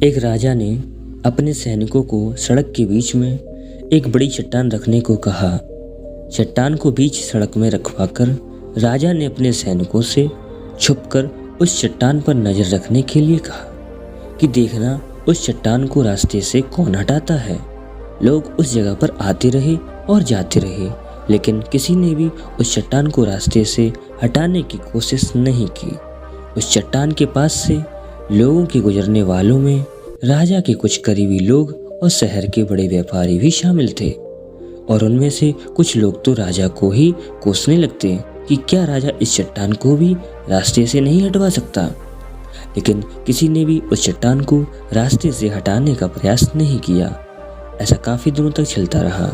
एक राजा ने अपने सैनिकों को सड़क के बीच में एक बड़ी चट्टान रखने को कहा। चट्टान को बीच सड़क में रखवाकर राजा ने अपने सैनिकों से छुपकर उस चट्टान पर नजर रखने के लिए कहा कि देखना उस चट्टान को रास्ते से कौन हटाता है। लोग उस जगह पर आते रहे और जाते रहे, लेकिन किसी ने भी उस चट्टान को रास्ते से हटाने की कोशिश नहीं की। उस चट्टान के पास से लोगों के गुजरने वालों में राजा के कुछ करीबी लोग और शहर के बड़े व्यापारी भी शामिल थे, और उनमें से कुछ लोग तो राजा को ही कोसने लगते कि क्या राजा इस चट्टान को भी रास्ते से नहीं हटवा सकता। लेकिन किसी ने भी उस चट्टान को रास्ते से हटाने का प्रयास नहीं किया। ऐसा काफी दिनों तक चलता रहा।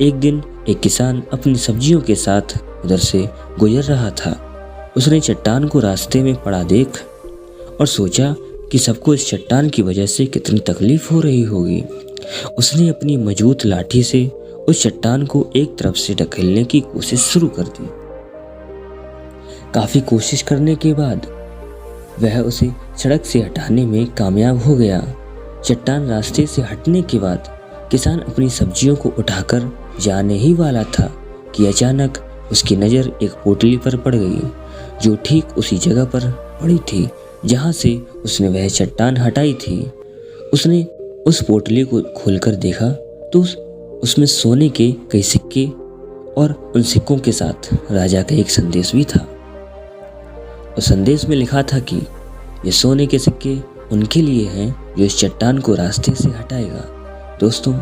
एक दिन एक किसान अपनी सब्जियों के साथ उधर से गुजर रहा था। उसने चट्टान को रास्ते में पड़ा देख और सोचा कि सबको इस चट्टान की वजह से कितनी तकलीफ हो रही होगी। उसने अपनी मजबूत लाठी से उस चट्टान को एक तरफ से ढकेलने की कोशिश शुरू कर दी। काफी कोशिश करने के बाद वह उसे सड़क से हटाने में कामयाब हो गया। चट्टान रास्ते से हटने के बाद किसान अपनी सब्जियों को उठाकर जाने ही वाला था कि अचानक उसकी नज़र एक पोटली पर पड़ गई, जो ठीक उसी जगह पर पड़ी थी जहां से उसने वह चट्टान हटाई थी। उसने उस पोटली को खोलकर देखा तो उसमें सोने के कई सिक्के और उन सिक्कों के साथ राजा का एक संदेश भी था। उस संदेश में लिखा था कि ये सोने के सिक्के उनके लिए हैं जो इस चट्टान को रास्ते से हटाएगा। दोस्तों,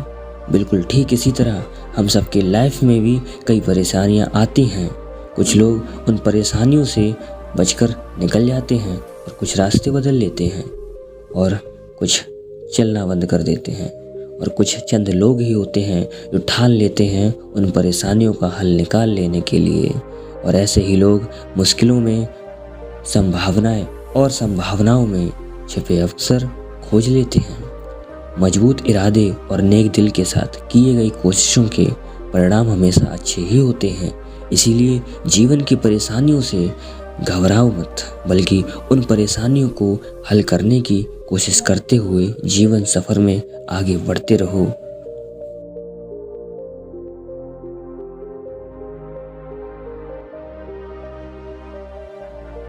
बिल्कुल ठीक इसी तरह हम सबके लाइफ में भी कई परेशानियां आती हैं। कुछ लोग उन परेशानियों से बचकर निकल जाते हैं और कुछ रास्ते बदल लेते हैं और कुछ चलना बंद कर देते हैं, और कुछ चंद लोग ही होते हैं जो ठान लेते हैं उन परेशानियों का हल निकाल लेने के लिए। और ऐसे ही लोग मुश्किलों में संभावनाएं और संभावनाओं में छिपे अवसर खोज लेते हैं। मजबूत इरादे और नेक दिल के साथ किए गई कोशिशों के परिणाम हमेशा अच्छे ही होते हैं। इसीलिए जीवन की परेशानियों से घबराओ मत, बल्कि उन परेशानियों को हल करने की कोशिश करते हुए जीवन सफ़र में आगे बढ़ते रहो।